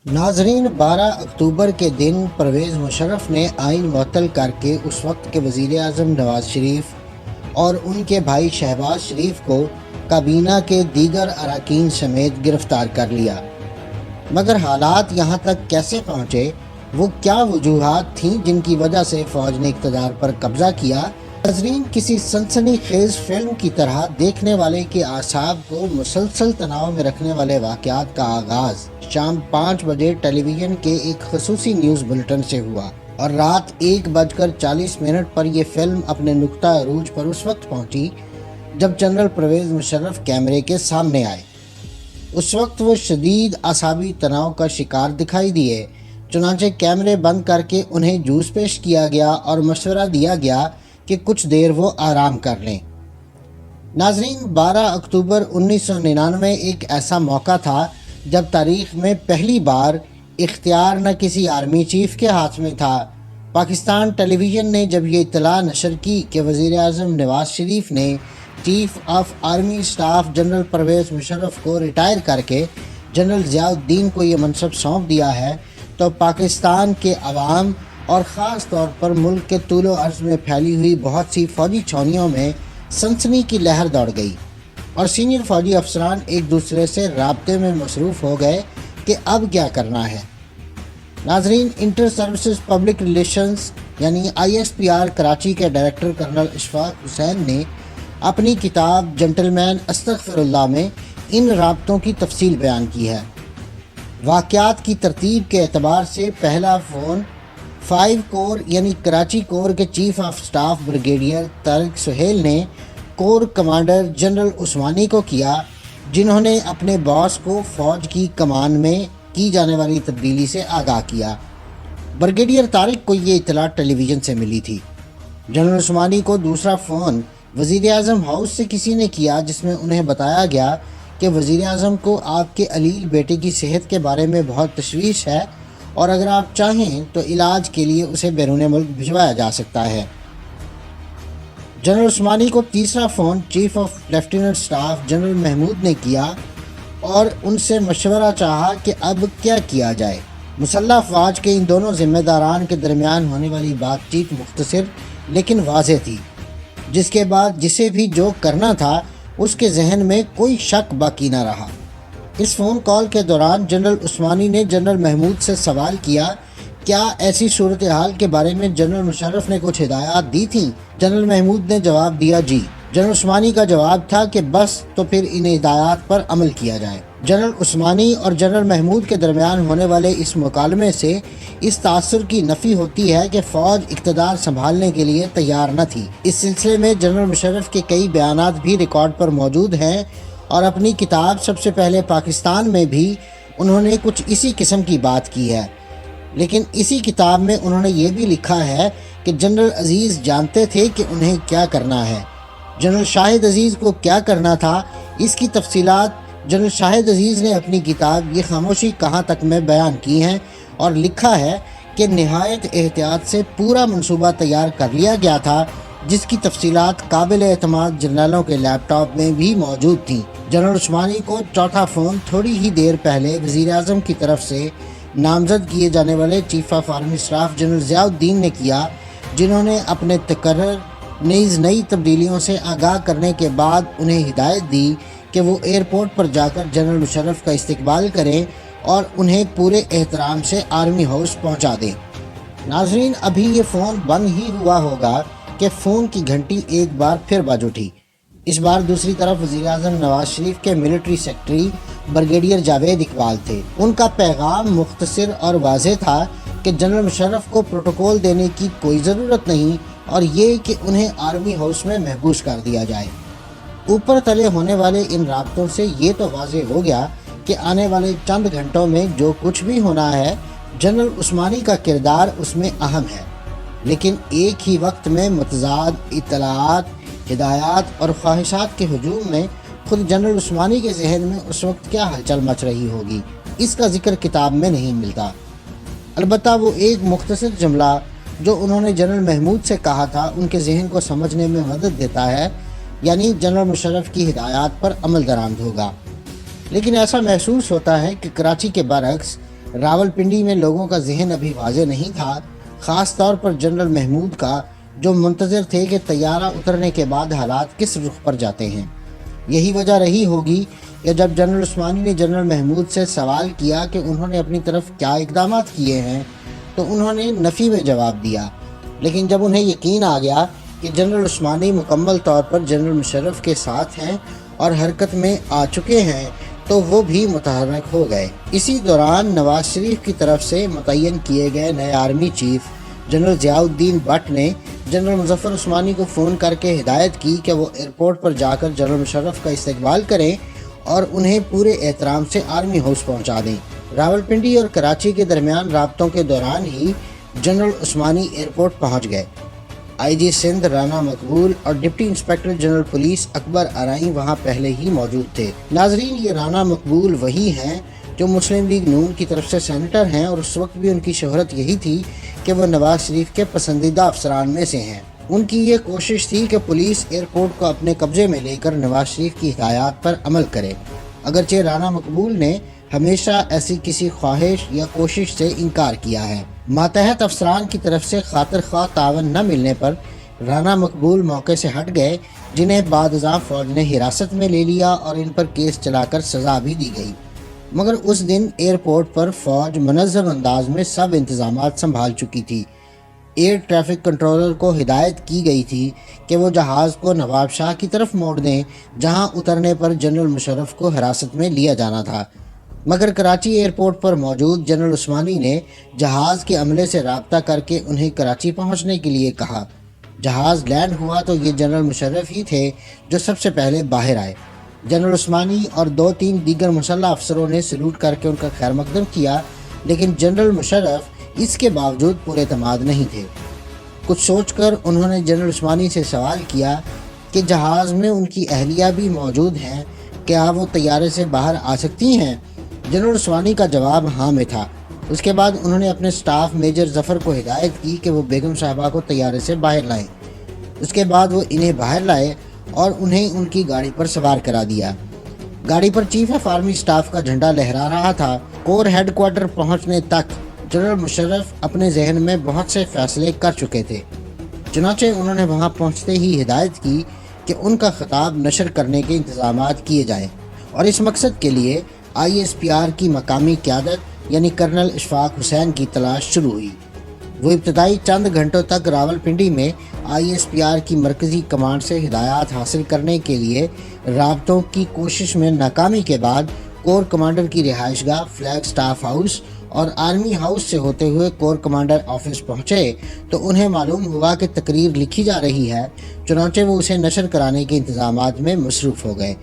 ناظرین، 12 اکتوبر کے دن پرویز مشرف نے آئین معطل کر کے اس وقت کے وزیر اعظم نواز شریف اور ان کے بھائی شہباز شریف کو کابینہ کے دیگر اراکین سمیت گرفتار کر لیا۔ مگر حالات یہاں تک کیسے پہنچے، وہ کیا وجوہات تھیں جن کی وجہ سے فوج نے اقتدار پر قبضہ کیا؟ ناظرین، کسی سنسنی خیز فلم کی طرح دیکھنے والے کے اعصاب کو مسلسل تناؤ میں رکھنے والے واقعات کا آغاز شام 5 بجے ٹیلی ویژن کے ایک خصوصی نیوز بلٹن سے ہوا اور رات 1:40 پر یہ فلم اپنے نقطہ عروج پر اس وقت پہنچی جب جنرل پرویز مشرف کیمرے کے سامنے آئے۔ اس وقت وہ شدید اعصابی تناؤ کا شکار دکھائی دیے، چنانچہ کیمرے بند کر کے انہیں جوس پیش کیا گیا اور مشورہ دیا گیا کہ کچھ دیر وہ آرام کر لیں۔ ناظرین، 12 اکتوبر 1999 ایک ایسا موقع تھا جب تاریخ میں پہلی بار اختیار نہ کسی آرمی چیف کے ہاتھ میں تھا۔ پاکستان ٹیلی ویژن نے جب یہ اطلاع نشر کی کہ وزیر اعظم نواز شریف نے chief of army staff general Pervez Musharraf کو ریٹائر کر کے جنرل ضیاء الدین کو یہ منصب سونپ دیا ہے، تو پاکستان کے عوام اور خاص طور پر ملک کے طول و عرض میں پھیلی ہوئی بہت سی فوجی چھاؤنیوں میں سنسنی کی لہر دوڑ گئی اور سینئر فوجی افسران ایک دوسرے سے رابطے میں مصروف ہو گئے کہ اب کیا کرنا ہے۔ ناظرین، انٹر سروسز پبلک ریلیشنز یعنی ISPR کراچی کے ڈائریکٹر کرنل اشفاق حسین نے اپنی کتاب جنٹل مین استغفر اللہ میں ان رابطوں کی تفصیل بیان کی ہے۔ واقعات کی ترتیب کے اعتبار سے پہلا فون 5 کور یعنی کراچی کور کے chief of staff brigadier Tariq Sohail نے کور کمانڈر جنرل عثمانی کو کیا، جنہوں نے اپنے باس کو فوج کی کمان میں کی جانے والی تبدیلی سے آگاہ کیا۔ بریگیڈیئر طارق کو یہ اطلاع ٹیلی ویژن سے ملی تھی۔ جنرل عثمانی کو دوسرا فون وزیر اعظم ہاؤس سے کسی نے کیا، جس میں انہیں بتایا گیا کہ وزیر اعظم کو آپ کے علیل بیٹے کی صحت کے بارے میں بہت تشویش ہے اور اگر آپ چاہیں تو علاج کے لیے اسے بیرون ملک بھجوایا جا سکتا ہے۔ جنرل عثمانی کو تیسرا phone chief of lieutenant staff general Mahmood نے کیا اور ان سے مشورہ چاہا کہ اب کیا کیا جائے۔ مسلح افواج کے ان دونوں ذمہ داران کے درمیان ہونے والی بات چیت مختصر لیکن واضح تھی، جس کے بعد جسے بھی جو کرنا تھا اس کے ذہن میں کوئی شک باقی نہ رہا۔ اس فون کال کے دوران جنرل عثمانی نے جنرل محمود سے سوال کیا، کیا ایسی صورتحال کے بارے میں جنرل مشرف نے کچھ ہدایات دی تھیں؟ جنرل محمود نے جواب دیا، جی۔ جنرل عثمانی کا جواب تھا کہ بس تو پھر ان ہدایات پر عمل کیا جائے۔ جنرل عثمانی اور جنرل محمود کے درمیان ہونے والے اس مکالمے سے اس تاثر کی نفی ہوتی ہے کہ فوج اقتدار سنبھالنے کے لیے تیار نہ تھی۔ اس سلسلے میں جنرل مشرف کے کئی بیانات بھی ریکارڈ پر موجود ہیں اور اپنی کتاب سب سے پہلے پاکستان میں بھی انہوں نے کچھ اسی قسم کی بات کی ہے، لیکن اسی کتاب میں انہوں نے یہ بھی لکھا ہے کہ جنرل عزیز جانتے تھے کہ انہیں کیا کرنا ہے۔ جنرل شاہد عزیز کو کیا کرنا تھا، اس کی تفصیلات جنرل شاہد عزیز نے اپنی کتاب یہ خاموشی کہاں تک میں بیان کی ہیں اور لکھا ہے کہ نہایت احتیاط سے پورا منصوبہ تیار کر لیا گیا تھا، جس کی تفصیلات قابل اعتماد جنرلوں کے لیپ ٹاپ میں بھی موجود تھیں۔ جنرل عثمانی کو چوتھا فون تھوڑی ہی دیر پہلے وزیر اعظم کی طرف سے نامزد کیے جانے والے chief of army staff general Zia الدین نے کیا، جنہوں نے اپنے تقرر نیز نئی تبدیلیوں سے آگاہ کرنے کے بعد انہیں ہدایت دی کہ وہ ایئرپورٹ پر جا کر جنرل مشرف کا استقبال کریں اور انہیں پورے احترام سے آرمی ہاؤس پہنچا دیں۔ ناظرین، ابھی یہ فون بند ہی ہوا ہوگا کہ فون کی گھنٹی ایک بار پھر بج اٹھی۔ اس بار دوسری طرف وزیر اعظم نواز شریف کے military secretary brigadier Javed Iqbal تھے۔ ان کا پیغام مختصر اور واضح تھا کہ جنرل مشرف کو پروٹوکول دینے کی کوئی ضرورت نہیں اور یہ کہ انہیں آرمی ہاؤس میں محبوس کر دیا جائے۔ اوپر تلے ہونے والے ان رابطوں سے یہ تو واضح ہو گیا کہ آنے والے چند گھنٹوں میں جو کچھ بھی ہونا ہے، جنرل عثمانی کا کردار اس میں اہم ہے، لیکن ایک ہی وقت میں متضاد اطلاعات، ہدایات اور خواہشات کے ہجوم میں خود جنرل عثمانی کے ذہن میں اس وقت کیا ہلچل مچ رہی ہوگی، اس کا ذکر کتاب میں نہیں ملتا۔ البتہ وہ ایک مختصر جملہ جو انہوں نے جنرل محمود سے کہا تھا ان کے ذہن کو سمجھنے میں مدد دیتا ہے، یعنی جنرل مشرف کی ہدایات پر عمل درآمد ہوگا۔ لیکن ایسا محسوس ہوتا ہے کہ کراچی کے برعکس راولپنڈی میں لوگوں کا ذہن ابھی واضح نہیں تھا، خاص طور پر جنرل محمود کا، جو منتظر تھے کہ طیارہ اترنے کے بعد حالات کس رخ پر جاتے ہیں۔ یہی وجہ رہی ہوگی کہ جب جنرل عثمانی نے جنرل محمود سے سوال کیا کہ انہوں نے اپنی طرف کیا اقدامات کیے ہیں، تو انہوں نے نفی میں جواب دیا، لیکن جب انہیں یقین آ گیا کہ جنرل عثمانی مکمل طور پر جنرل مشرف کے ساتھ ہیں اور حرکت میں آ چکے ہیں، تو وہ بھی متحرک ہو گئے۔ اسی دوران نواز شریف کی طرف سے متعین کیے گئے نئے army chief general Zia Uddin but نے جنرل مظفر عثمانی کو فون کر کے ہدایت کی کہ وہ ایئرپورٹ پر جا کر جنرل مشرف کا استقبال کریں اور انہیں پورے احترام سے آرمی ہاؤس پہنچا دیں۔ راولپنڈی اور کراچی کے درمیان رابطوں کے دوران ہی جنرل عثمانی ایئرپورٹ پہنچ گئے۔ آئی جی سندھ رانا مقبول اور ڈپٹی انسپیکٹر جنرل پولیس اکبر ارائیں وہاں پہلے ہی موجود تھے۔ ناظرین، یہ رانا مقبول وہی ہیں جو مسلم لیگ نون کی طرف سے سینیٹر ہیں، اور اس وقت بھی ان کی شہرت یہی تھی کہ وہ نواز شریف کے پسندیدہ افسران میں سے ہیں۔ ان کی یہ کوشش تھی کہ پولیس ایئرپورٹ کو اپنے قبضے میں لے کر نواز شریف کی ہدایات پر عمل کرے، اگرچہ رانا مقبول نے ہمیشہ ایسی کسی خواہش یا کوشش سے انکار کیا ہے۔ ماتحت افسران کی طرف سے خاطر خواہ تعاون نہ ملنے پر رانا مقبول موقع سے ہٹ گئے، جنہیں بعد ازاں فوج نے حراست میں لے لیا اور ان پر کیس چلا کر سزا بھی دی گئی، مگر اس دن ایئرپورٹ پر فوج منظم انداز میں سب انتظامات سنبھال چکی تھی۔ ایئر ٹریفک کنٹرولر کو ہدایت کی گئی تھی کہ وہ جہاز کو نواب شاہ کی طرف موڑ دیں، جہاں اترنے پر جنرل مشرف کو حراست میں لیا جانا تھا، مگر کراچی ایئرپورٹ پر موجود جنرل عثمانی نے جہاز کے عملے سے رابطہ کر کے انہیں کراچی پہنچنے کے لیے کہا۔ جہاز لینڈ ہوا تو یہ جنرل مشرف ہی تھے جو سب سے پہلے باہر آئے۔ جنرل عثمانی اور 2-3 دیگر مسلح افسروں نے سلوٹ کر کے ان کا خیر مقدم کیا، لیکن جنرل مشرف اس کے باوجود پورے اعتماد نہیں تھے۔ کچھ سوچ کر انہوں نے جنرل عثمانی سے سوال کیا کہ جہاز میں ان کی اہلیہ بھی موجود ہیں، کیا وہ طیارے سے باہر آ سکتی ہیں؟ جنرل عثمانی کا جواب ہاں میں تھا۔ اس کے بعد انہوں نے اپنے سٹاف میجر ظفر کو ہدایت کی کہ وہ بیگم صاحبہ کو طیارے سے باہر لائیں۔ اس کے بعد وہ انہیں باہر لائے اور انہیں ان کی گاڑی پر سوار کرا دیا۔ گاڑی پر چیف آف آرمی سٹاف کا جھنڈا لہرا رہا تھا۔ کور ہیڈ کوارٹر پہنچنے تک جنرل مشرف اپنے ذہن میں بہت سے فیصلے کر چکے تھے، چنانچہ انہوں نے وہاں پہنچتے ہی ہدایت کی کہ ان کا خطاب نشر کرنے کے انتظامات کیے جائیں، اور اس مقصد کے لیے ISPR کی مقامی قیادت یعنی کرنل اشفاق حسین کی تلاش شروع ہوئی۔ وہ ابتدائی چند گھنٹوں تک راولپنڈی میں ISPR کی مرکزی کمانڈ سے ہدایات حاصل کرنے کے لیے رابطوں کی کوشش میں ناکامی کے بعد کور کمانڈر کی رہائش گاہ فلیگ سٹاف ہاؤس اور آرمی ہاؤس سے ہوتے ہوئے کور کمانڈر آفس پہنچے تو انہیں معلوم ہوا کہ تقریر لکھی جا رہی ہے، چنانچہ وہ اسے نشر کرانے کے انتظامات میں مصروف ہو گئے۔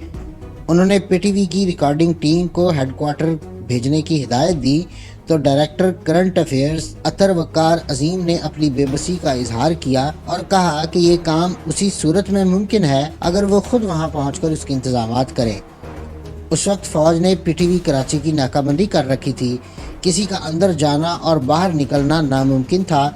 انہوں نے PTV کی ریکارڈنگ ٹیم کو ہیڈ کوارٹر بھیجنے کی ہدایت دی تو ڈائریکٹر کرنٹ افیئرز اطہر وقار عظیم نے اپنی بے بسی کا اظہار کیا اور کہا کہ یہ کام اسی صورت میں ممکن ہے اگر وہ خود وہاں پہنچ کر اس کے انتظامات کریں۔ اس وقت فوج نے PTV کراچی کی ناکہ بندی کر رکھی تھی، کسی کا اندر جانا اور باہر نکلنا ناممکن تھا۔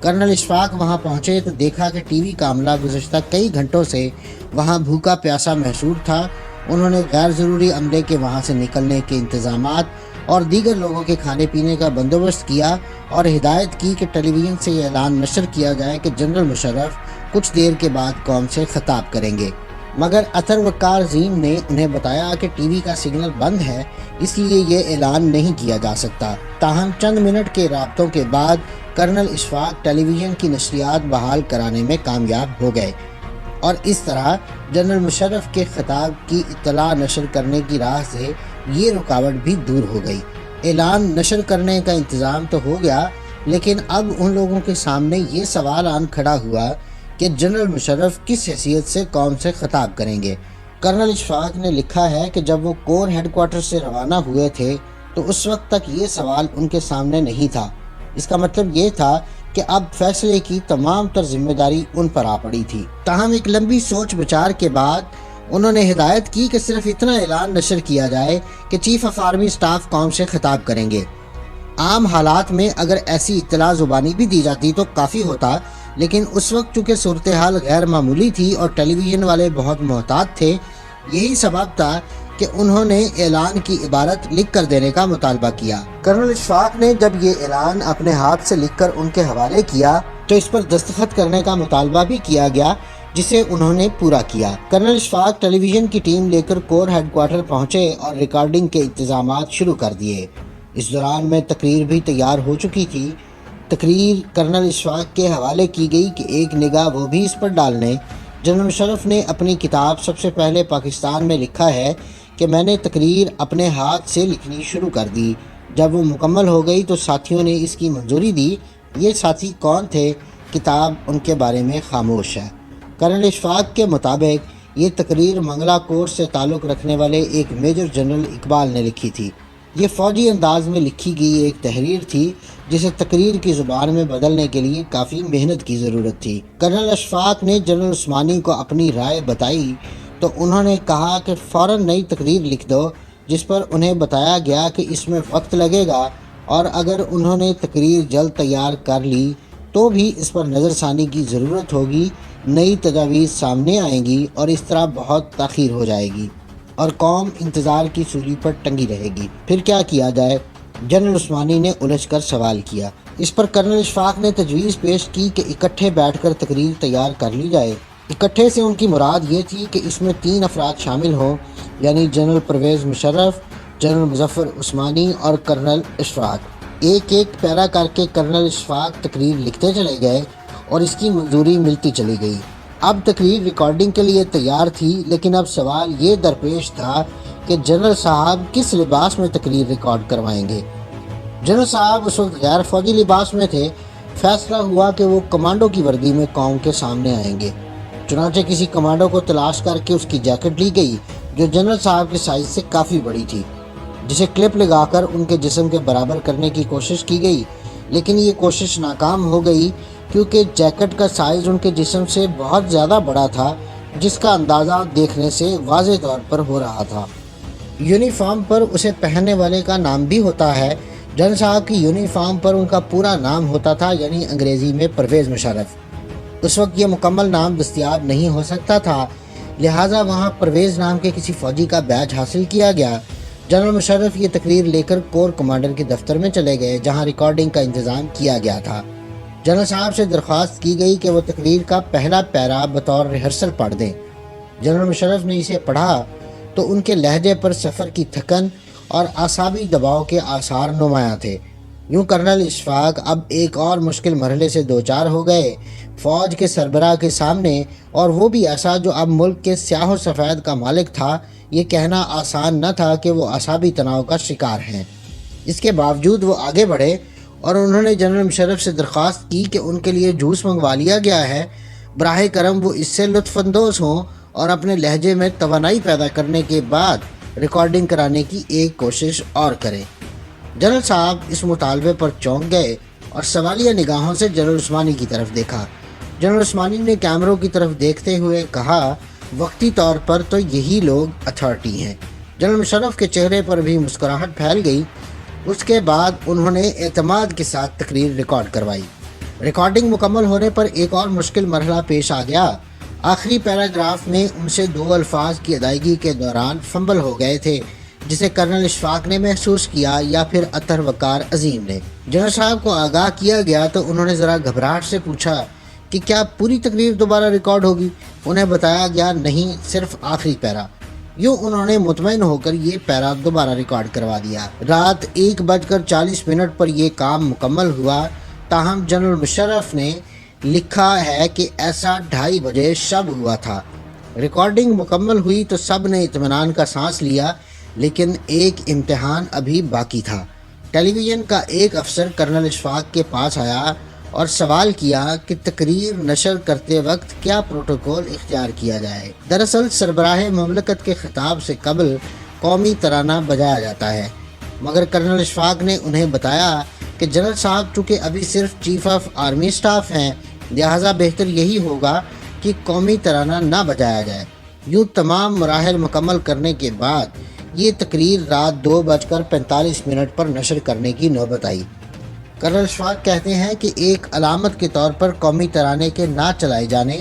کرنل اشفاق وہاں پہنچے تو دیکھا کہ TV کا عملہ گزشتہ کئی گھنٹوں سے وہاں بھوکا پیاسا محسوس تھا۔ انہوں نے غیر ضروری عملے کے وہاں سے نکلنے کے انتظامات اور دیگر لوگوں کے کھانے پینے کا بندوبست کیا اور ہدایت کی کہ ٹیلی ویژن سے یہ اعلان نشر کیا جائے کہ جنرل مشرف کچھ دیر کے بعد قوم سے خطاب کریں گے، مگر اطہر وقار عظیم نے انہیں بتایا کہ TV کا سگنل بند ہے، اس لیے یہ اعلان نہیں کیا جا سکتا۔ تاہم چند منٹ کے رابطوں کے بعد کرنل اشفاق ٹیلی ویژن کی نشریات بحال کرانے میں کامیاب ہو گئے، اور اس طرح جنرل مشرف کے خطاب کی اطلاع نشر کرنے کی راہ سے یہ رکاوٹ بھی دور ہو گئی۔ اعلان نشر کرنے کا انتظام تو ہو گیا، لیکن اب ان لوگوں کے سامنے یہ سوال آن کھڑا ہوا کہ جنرل مشرف کس حیثیت سے قوم سے خطاب کریں گے۔ کرنل اشفاق نے لکھا ہے کہ جب وہ کور ہیڈ کوارٹر سے روانہ ہوئے تھے تو اس وقت تک یہ سوال ان کے سامنے نہیں تھا۔ اس کا مطلب یہ تھا کہ اب فیصلے کی تمام تر ذمہ داری ان پر آ پڑی تھی۔ تاہم ایک لمبی سوچ بچار کے بعد انہوں نے ہدایت کی کہ صرف اتنا اعلان نشر کیا جائے کہ چیف آف آرمی سٹاف قوم سے خطاب کریں گے۔ عام حالات میں اگر ایسی اطلاع زبانی بھی دی جاتی تو کافی ہوتا، لیکن اس وقت چونکہ صورتحال غیر معمولی تھی اور ٹیلی ویژن والے بہت محتاط تھے، یہی سبب تھا کہ انہوں نے اعلان کی عبارت لکھ کر دینے کا مطالبہ کیا۔ کرنل اشفاق نے جب یہ اعلان اپنے ہاتھ سے لکھ کر ان کے حوالے کیا تو اس پر دستخط کرنے کا مطالبہ بھی کیا گیا، جسے انہوں نے پورا کیا۔ کرنل اشفاق ٹیلی ویژن کی ٹیم لے کر کور ہیڈ کوارٹر پہنچے اور ریکارڈنگ کے انتظامات شروع کر دیے۔ اس دوران میں تقریر بھی تیار ہو چکی تھی۔ تقریر کرنل اشفاق کے حوالے کی گئی کہ ایک نگاہ وہ بھی اس پر ڈال لیں۔ جنرل مشرف نے اپنی کتاب سب سے پہلے پاکستان میں لکھا ہے کہ میں نے تقریر اپنے ہاتھ سے لکھنی شروع کر دی۔ جب وہ مکمل ہو گئی تو ساتھیوں نے اس کی منظوری دی۔ یہ ساتھی کون تھے؟ کتاب ان کے بارے میں خاموش ہے۔ کرنل اشفاق کے مطابق یہ تقریر منگلا کورس سے تعلق رکھنے والے ایک میجر جنرل اقبال نے لکھی تھی۔ یہ فوجی انداز میں لکھی گئی ایک تحریر تھی جسے تقریر کی زبان میں بدلنے کے لیے کافی محنت کی ضرورت تھی۔ کرنل اشفاق نے جنرل عثمانی کو اپنی رائے بتائی تو انہوں نے کہا کہ فوراً نئی تقریر لکھ دو، جس پر انہیں بتایا گیا کہ اس میں وقت لگے گا اور اگر انہوں نے تقریر جلد تیار کر لی تو بھی اس پر نظر ثانی کی ضرورت ہوگی، نئی تجاویز سامنے آئیں گی اور اس طرح بہت تاخیر ہو جائے گی اور قوم انتظار کی سولی پر ٹنگی رہے گی۔ پھر کیا کیا جائے؟ جنرل عثمانی نے الجھ کر سوال کیا۔ اس پر کرنل اشفاق نے تجویز پیش کی کہ اکٹھے بیٹھ کر تقریر تیار کر لی جائے۔ اکٹھے سے ان کی مراد یہ تھی کہ اس میں 3 افراد شامل ہوں، یعنی جنرل پرویز مشرف، جنرل مظفر عثمانی اور کرنل اشفاق۔ ایک ایک پیرا کر کے کرنل اشفاق تقریر لکھتے چلے گئے اور اس کی منظوری ملتی چلی گئی۔ اب تقریر ریکارڈنگ کے لیے تیار تھی، لیکن اب سوال یہ درپیش تھا کہ جنرل صاحب کس لباس میں تقریر ریکارڈ کروائیں گے۔ جنرل صاحب اس وقت غیر فوجی لباس میں تھے۔ فیصلہ ہوا کہ وہ کمانڈو کی وردی میں قوم کے سامنے آئیں گے۔ چنانچہ کسی کمانڈو کو تلاش کر کے اس کی جیکٹ لی گئی جو جنرل صاحب کے سائز سے کافی بڑی تھی، جسے کلپ لگا کر ان کے جسم کے برابر کرنے کی کوشش کی گئی، لیکن یہ کوشش ناکام ہو گئی کیونکہ جیکٹ کا سائز ان کے جسم سے بہت زیادہ بڑا تھا، جس کا اندازہ دیکھنے سے واضح طور پر ہو رہا تھا۔ یونیفارم پر اسے پہننے والے کا نام بھی ہوتا ہے۔ جنرل صاحب کی یونیفارم پر ان کا پورا نام ہوتا تھا، یعنی انگریزی میں پرویز مشرف۔ اس وقت یہ مکمل نام دستیاب نہیں ہو سکتا تھا، لہٰذا وہاں پرویز نام کے کسی فوجی کا بیج حاصل کیا گیا۔ جنرل مشرف یہ تقریر لے کر کور کمانڈر کے دفتر میں چلے گئے جہاں ریکارڈنگ کا انتظام کیا گیا تھا۔ جنرل صاحب سے درخواست کی گئی کہ وہ تقریر کا پہلا پیرا بطور ریہرسل پڑھ دیں۔ جنرل مشرف نے اسے پڑھا تو ان کے لہجے پر سفر کی تھکن اور اعصابی دباؤ کے آثار نمایاں تھے۔ یوں کرنل اشفاق اب ایک اور مشکل مرحلے سے دوچار ہو گئے۔ فوج کے سربراہ کے سامنے، اور وہ بھی ایسا جو اب ملک کے سیاہ و سفید کا مالک تھا، یہ کہنا آسان نہ تھا کہ وہ اعصابی تناؤ کا شکار ہیں۔ اس کے باوجود وہ آگے بڑھے اور انہوں نے جنرل مشرف سے درخواست کی کہ ان کے لیے جوس منگوا لیا گیا ہے، براہ کرم وہ اس سے لطف اندوز ہوں اور اپنے لہجے میں توانائی پیدا کرنے کے بعد ریکارڈنگ کرانے کی ایک کوشش اور کریں۔ جنرل صاحب اس مطالبے پر چونک گئے اور سوالیہ نگاہوں سے جنرل عثمانی کی طرف دیکھا۔ جنرل عثمانی نے کیمروں کی طرف دیکھتے ہوئے کہا، وقتی طور پر تو یہی لوگ اتھارٹی ہیں۔ جنرل مشرف کے چہرے پر بھی مسکراہٹ پھیل گئی۔ اس کے بعد انہوں نے اعتماد کے ساتھ تقریر ریکارڈ کروائی۔ ریکارڈنگ مکمل ہونے پر ایک اور مشکل مرحلہ پیش آ گیا۔ آخری پیراگراف میں ان سے 2 الفاظ کی ادائیگی کے دوران فمبل ہو گئے تھے، جسے کرنل اشفاق نے محسوس کیا یا پھر اطہر وقار عظیم نے۔ جنرل صاحب کو آگاہ کیا گیا تو انہوں نے ذرا گھبراہٹ سے پوچھا کہ کیا پوری تقریر دوبارہ ریکارڈ ہوگی؟ انہیں بتایا گیا نہیں، صرف آخری پیرا۔ یوں انہوں نے مطمئن ہو کر یہ پیرا دوبارہ ریکارڈ کروا دیا۔ رات 1:40 پر یہ کام مکمل ہوا، تاہم جنرل مشرف نے لکھا ہے کہ ایسا 2:30 بجے شب ہوا تھا۔ ریکارڈنگ مکمل ہوئی تو سب نے اطمینان کا سانس لیا، لیکن ایک امتحان ابھی باقی تھا۔ ٹیلی ویژن کا ایک افسر کرنل اشفاق کے پاس آیا اور سوال کیا کہ تقریر نشر کرتے وقت کیا پروٹوکول اختیار کیا جائے۔ دراصل سربراہ مملکت کے خطاب سے قبل قومی ترانہ بجایا جاتا ہے، مگر کرنل اشفاق نے انہیں بتایا کہ جنرل صاحب چونکہ ابھی صرف چیف آف آرمی اسٹاف ہیں، لہٰذا بہتر یہی ہوگا کہ قومی ترانہ نہ بجایا جائے۔ یوں تمام مراحل مکمل کرنے کے بعد یہ تقریر رات 2:45 پر نشر کرنے کی نوبت آئی۔ کرنل اشفاق کہتے ہیں کہ ایک علامت کے طور پر قومی ترانے کے نہ چلائے جانے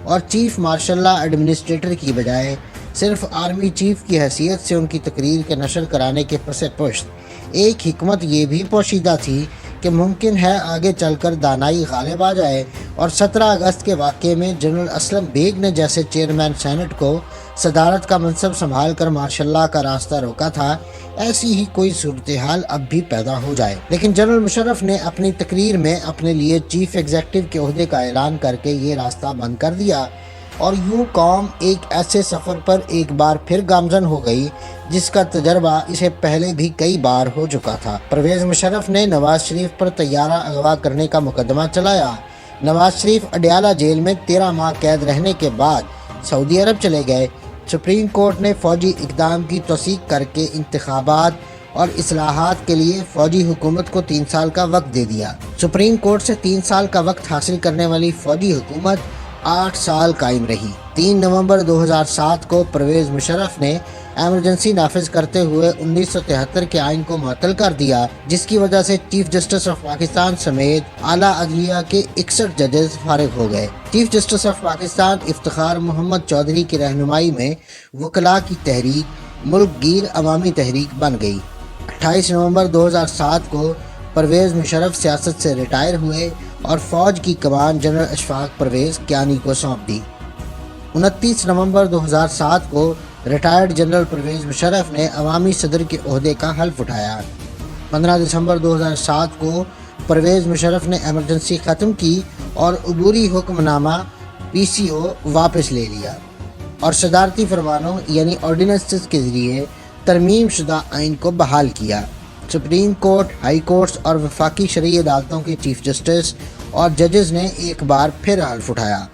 اور چیف مارشل لا ایڈمنسٹریٹر کی بجائے صرف آرمی چیف کی حیثیت سے ان کی تقریر کے نشر کرانے کے پس پشت ایک حکمت یہ بھی پوشیدہ تھی کہ ممکن ہے آگے چل کر دانائی غالب آ جائے اور 17 اگست کے واقعے میں جنرل اسلم بیگ نے جیسے چیئرمین سینٹ کو صدارت کا منصب سنبھال کر ماشاء اللہ کا راستہ روکا تھا، ایسی ہی کوئی صورتحال اب بھی پیدا ہو جائے۔ لیکن جنرل مشرف نے اپنی تقریر میں اپنے لیے چیف ایگزیکٹو کے عہدے کا اعلان کر کے یہ راستہ بند کر دیا، اور یوں قوم ایک ایسے سفر پر ایک بار پھر گامزن ہو گئی جس کا تجربہ اسے پہلے بھی کئی بار ہو چکا تھا۔ پرویز مشرف نے نواز شریف پر طیارہ اغوا کرنے کا مقدمہ چلایا۔ نواز شریف اڈیالہ جیل میں 13 ماہ قید رہنے کے بعد سعودی عرب چلے گئے۔ سپریم کورٹ نے فوجی اقدام کی توثیق کر کے انتخابات اور اصلاحات کے لیے فوجی حکومت کو 3 سال کا وقت دے دیا۔ سپریم کورٹ سے 3 سال کا وقت حاصل کرنے والی فوجی حکومت 8 سال قائم رہی۔ 3 نومبر 2007 کو پرویز مشرف نے ایمرجنسی نافذ کرتے ہوئے 1973 کے آئین کو معطل کر دیا، جس کی وجہ سے چیف جسٹس آف پاکستان سمیت اعلیٰ عدلیہ کے 61 ججز فارغ ہو گئے۔ Chief justice of Pakistan Iftikhar Muhammad Chaudhry کی رہنمائی میں وکلاء کی تحریک ملک گیر عوامی تحریک بن گئی۔ 28 نومبر 2007 کو پرویز مشرف سیاست سے ریٹائر ہوئے اور فوج کی کمان جنرل اشفاق پرویز کیانی کو سونپ دی۔ 29 نومبر 2007 کو ریٹائرڈ جنرل پرویز مشرف نے عوامی صدر کے عہدے کا حلف اٹھایا۔ 15 دسمبر 2007 کو پرویز مشرف نے ایمرجنسی ختم کی اور عبوری حکم نامہ PCO واپس لے لیا اور صدارتی فرمانوں یعنی آرڈیننسز کے ذریعے ترمیم شدہ آئین کو بحال کیا۔ سپریم کورٹ، ہائی کورٹس اور وفاقی شرعی عدالتوں کے چیف جسٹس اور ججز نے ایک بار پھر حلف اٹھایا۔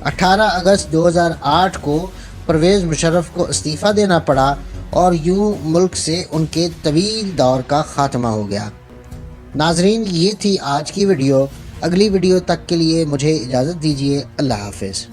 18 اگست 2008 کو پرویز مشرف کو استعفیٰ دینا پڑا اور یوں ملک سے ان کے طویل دور کا خاتمہ ہو گیا۔ ناظرین، یہ تھی آج کی ویڈیو۔ اگلی ویڈیو تک کے لیے مجھے اجازت دیجیے۔ اللہ حافظ۔